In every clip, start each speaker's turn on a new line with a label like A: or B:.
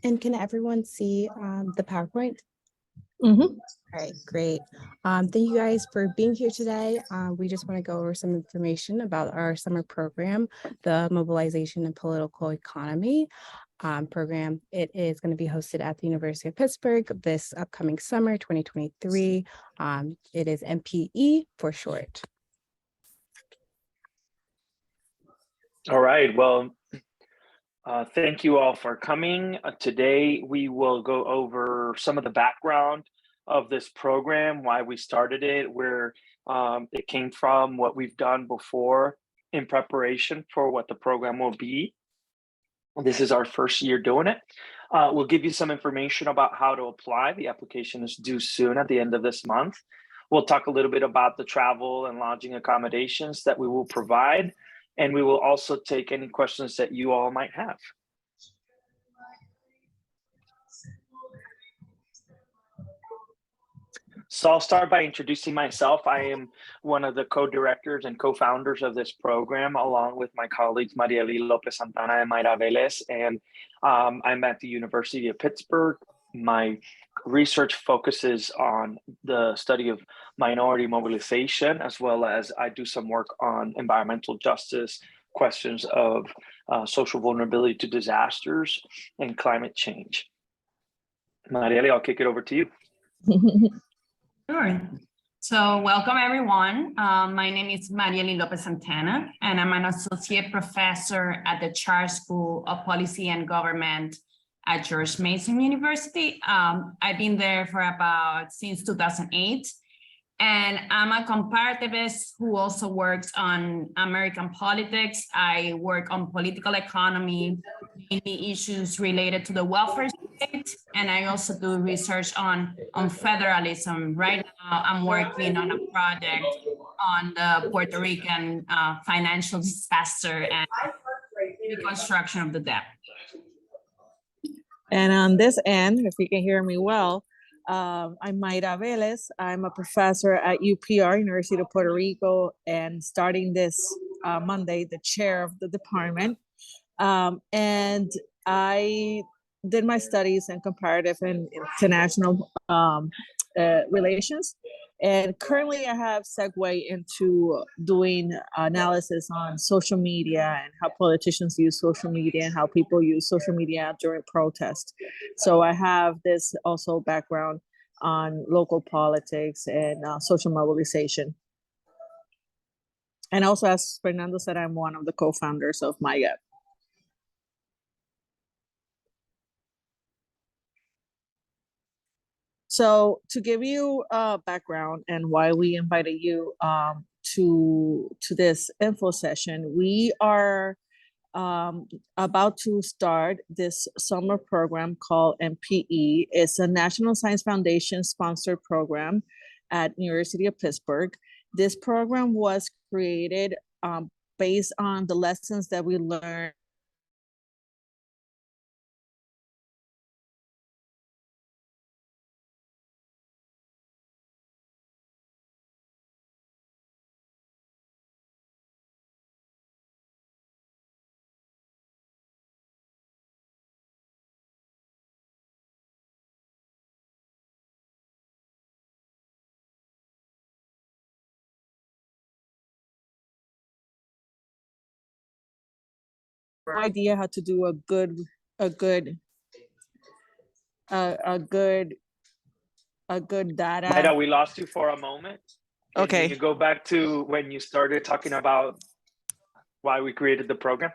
A: And can everyone see the PowerPoint?
B: Mm-hmm.
A: All right, great. Thank you guys for being here today. We just want to go over some information about our summer program, the Mobilization and Political Economy program. It is going to be hosted at the University of Pittsburgh this upcoming summer, 2023. It is MPE for short.
C: All right, well, thank you all for coming. Today, we will go over some of the background of this program, why we started it, where it came from, what we've done before in preparation for what the program will be. This is our first year doing it. We'll give you some information about how to apply. The application is due soon at the end of this month. We'll talk a little bit about the travel and lodging accommodations that we will provide. And we will also take any questions that you all might have. So I'll start by introducing myself. I am one of the co-directors and co-founders of this program, along with my colleagues, Marieli Lopez-Santana and Mayra Velez. And I'm at the University of Pittsburgh. My research focuses on the study of minority mobilization, as well as I do some work on environmental justice, questions of social vulnerability to disasters and climate change. Marieli, I'll kick it over to you.
D: Sure. So welcome, everyone. My name is Marieli Lopez-Santana, and I'm an associate professor at the Charter School of Policy and Government at George Mason University. I've been there for since 2008. And I'm a comparativist who also works on American politics. I work on political economy, mainly issues related to the welfare state. And I also do research on federalism. Right now, I'm working on a project on the Puerto Rican financial disaster and reconstruction of the debt.
B: And on this end, if you can hear me well, I'm Mayra Velez. I'm a professor at UPR, University of Puerto Rico, and starting this Monday, the chair of the department. And I did my studies in comparative and international relations. And currently I have segued into doing analysis on social media and how politicians use social media and how people use social media during protest. So I have this also background on local politics and social mobilization. And also, as Fernando said, I'm one of the co-founders of MyGap. So to give you a background and why we invited you to this info session, we are about to start this summer program called MPE. It's a National Science Foundation sponsored program at University of Pittsburgh. This program was created based on the lessons that we learned idea how to do a good data.
C: Mayra, we lost you for a moment.
B: Okay.
C: Can you go back to when you started talking about why we created the program?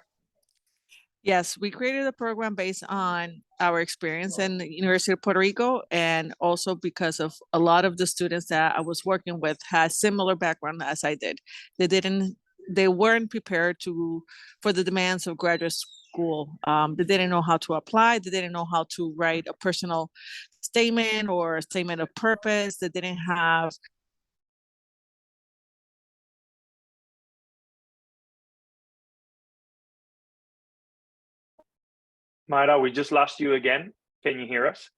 B: Yes, we created a program based on our experience in the University of Puerto Rico, and also because of a lot of the students that I was working with had similar background as I did. They weren't prepared for the demands of graduate school. They didn't know how to apply. They didn't know how to write a personal statement or a statement of purpose. They didn't have
C: Mayra, we just lost you again. Can you hear us?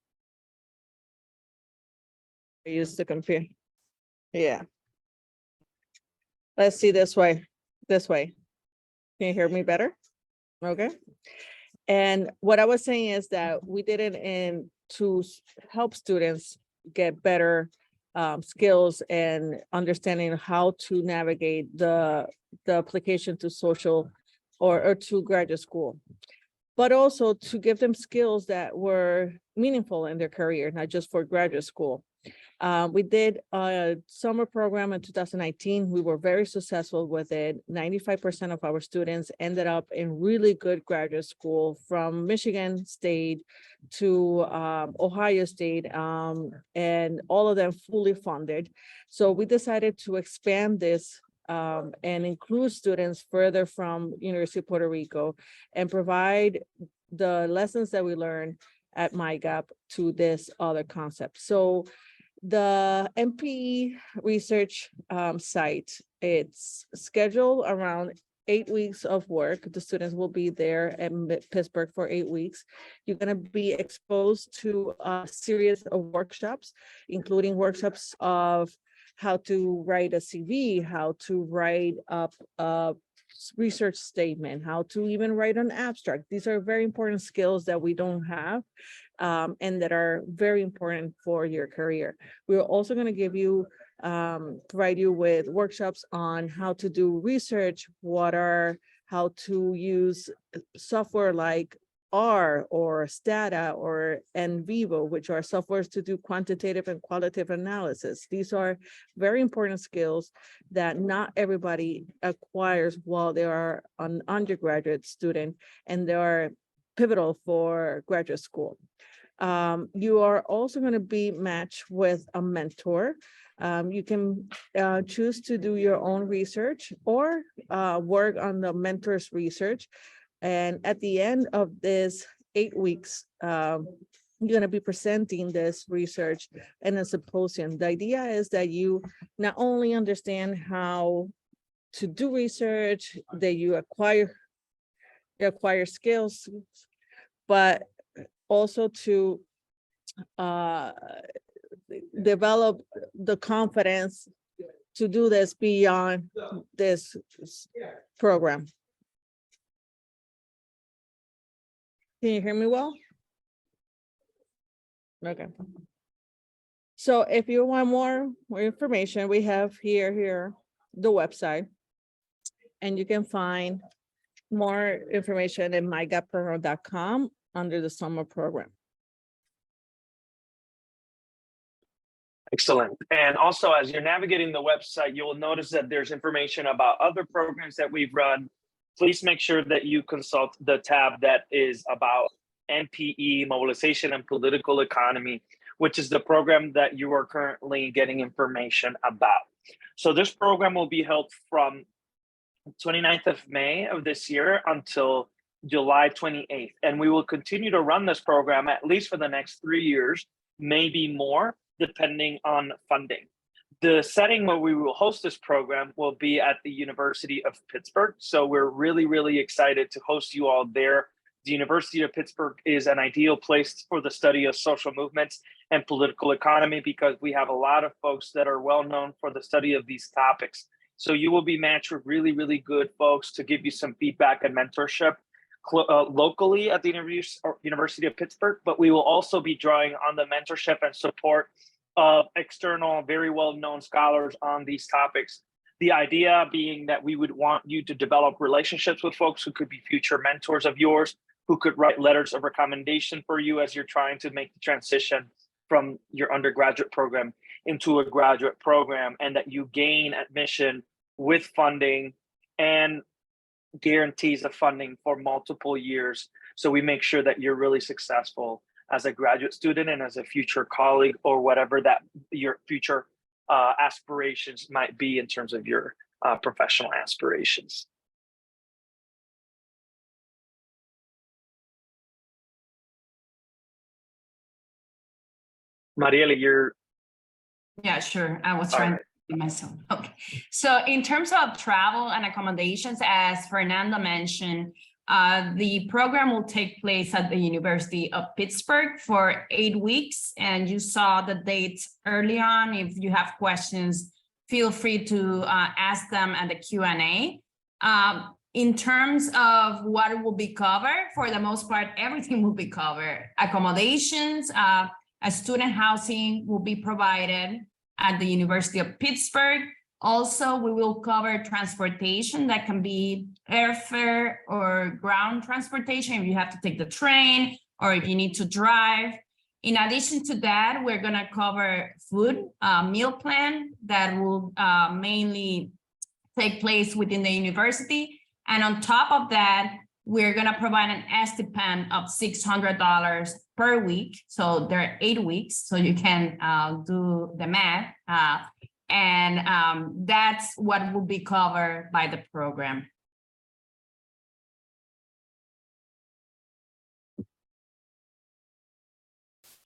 B: I used the computer. Yeah. Let's see this way. Can you hear me better? Okay. And what I was saying is that we did it to help students get better skills and understanding how to navigate the application to social or to graduate school, but also to give them skills that were meaningful in their career, not just for graduate school. We did a summer program in 2019. We were very successful with it. 95% of our students ended up in really good graduate school, from Michigan State to Ohio State, and all of them fully funded. So we decided to expand this and include students further from University of Puerto Rico and provide the lessons that we learned at MyGap to this other concept. So the MPE research site, it's scheduled around 8 weeks of work. The students will be there in Pittsburgh for 8 weeks. You're going to be exposed to a series of workshops, including workshops of how to write a CV, how to write up a research statement, how to even write an abstract. These are very important skills that we don't have, and that are very important for your career. We're also going to give you, provide you with workshops on how to do research, how to use software like R or Stata or NVivo, which are softwares to do quantitative and qualitative analysis. These are very important skills that not everybody acquires while they are an undergraduate student, and they are pivotal for graduate school. You are also going to be matched with a mentor. You can choose to do your own research or work on the mentor's research. And at the end of this 8 weeks, you're going to be presenting this research in a symposium. The idea is that you not only understand how to do research, that you acquire skills, but also to develop the confidence to do this beyond this program. Can you hear me well? Okay. So if you want more information, we have here the website, and you can find more information at mygapprogram.com under the summer program.
C: Excellent. And also, as you're navigating the website, you will notice that there's information about other programs that we've run. Please make sure that you consult the tab that is about MPE, Mobilization and Political Economy, which is the program that you are currently getting information about. So this program will be held from 29th of May of this year until July 28th. And we will continue to run this program at least for the next 3 years, maybe more, depending on funding. The setting where we will host this program will be at the University of Pittsburgh. So we're really, really excited to host you all there. The University of Pittsburgh is an ideal place for the study of social movements and political economy, because we have a lot of folks that are well known for the study of these topics. So you will be matched with really, really good folks to give you some feedback and mentorship locally at the University of Pittsburgh, but we will also be drawing on the mentorship and support of external, very well-known scholars on these topics. The idea being that we would want you to develop relationships with folks who could be future mentors of yours, who could write letters of recommendation for you as you're trying to make the transition from your undergraduate program into a graduate program, and that you gain admission with funding and guarantees of funding for multiple years. So we make sure that you're really successful as a graduate student and as a future colleague, or whatever that your future aspirations might be in terms of your professional aspirations. Mariela, you're...
D: Yeah, sure. I was trying to do myself. Okay. So in terms of travel and accommodations, as Fernando mentioned, the program will take place at the University of Pittsburgh for 8 weeks. And you saw the dates early on. If you have questions, feel free to ask them at the Q&A. In terms of what will be covered, for the most part, everything will be covered. Accommodations, a student housing will be provided at the University of Pittsburgh. Also, we will cover transportation that can be airfare or ground transportation if you have to take the train or if you need to drive. In addition to that, we're going to cover food, meal plan that will mainly take place within the university. And on top of that, we're going to provide an stipend of $600 per week. So there are 8 weeks, so you can do the math. And that's what will be covered by the program.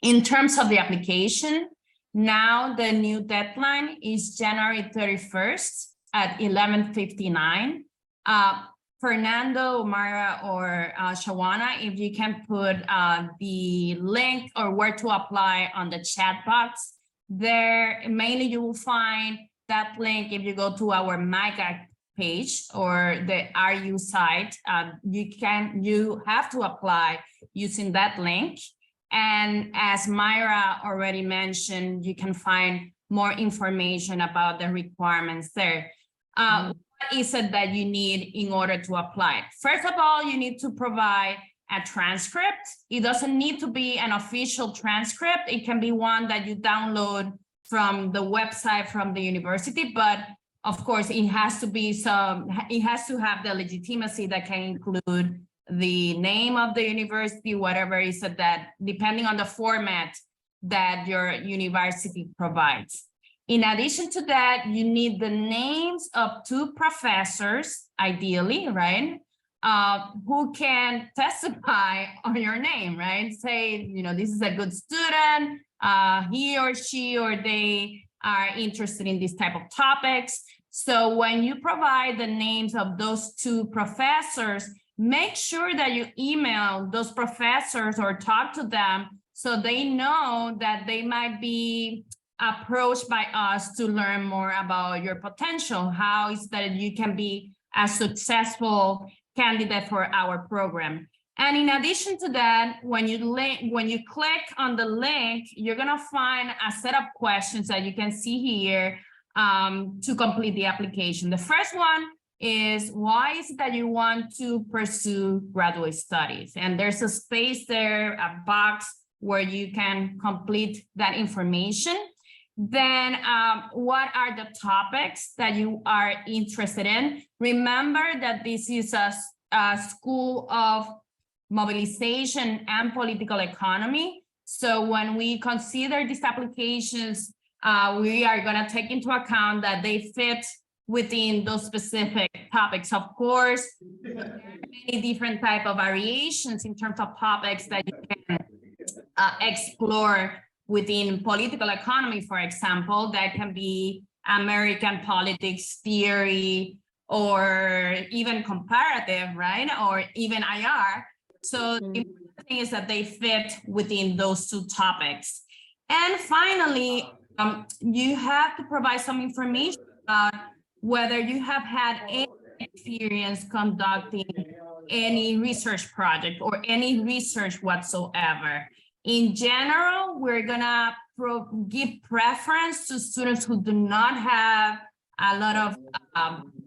D: In terms of the application, now the new deadline is January 31st at 11:59. Fernando, Mara, or Shawana, if you can put the link or where to apply on the chat box. There, mainly you will find that link if you go to our MICA page or the RU site. You have to apply using that link. And as Myra already mentioned, you can find more information about the requirements there. What is it that you need in order to apply? First of all, you need to provide a transcript. It doesn't need to be an official transcript. It can be one that you download from the website from the university, but of course it has to be it has to have the legitimacy that can include the name of the university, whatever is it that, depending on the format that your university provides. In addition to that, you need the names of 2 professors, ideally, right? Who can testify on your name, right? Say, this is a good student, he or she or they are interested in this type of topics. So when you provide the names of those 2 professors, make sure that you email those professors or talk to them so they know that they might be approached by us to learn more about your potential. How is that you can be a successful candidate for our program. And in addition to that, when you click on the link, you're gonna find a set of questions that you can see here to complete the application. The first one is, why is it that you want to pursue graduate studies? And there's a space there, a box where you can complete that information. Then what are the topics that you are interested in? Remember that this is a school of mobilization and political economy. So when we consider these applications, we are going to take into account that they fit within those specific topics. Of course, there are many different type of variations in terms of topics that you can explore within political economy, for example. That can be American politics theory or even comparative, right? Or even IR. So the important thing is that they fit within those 2 topics. And finally, you have to provide some information about whether you have had any experience conducting any research project or any research whatsoever. In general, we're gonna give preference to students who do not have a lot of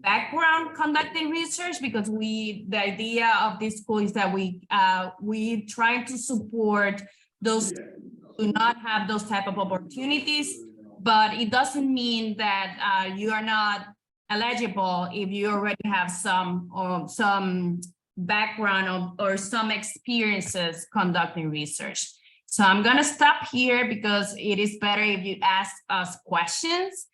D: background conducting research, because the idea of this school is that we try to support those who do not have those type of opportunities, but it doesn't mean that you are not eligible if you already have some background or some experiences conducting research. So I'm going to stop here because it is better if you ask us questions.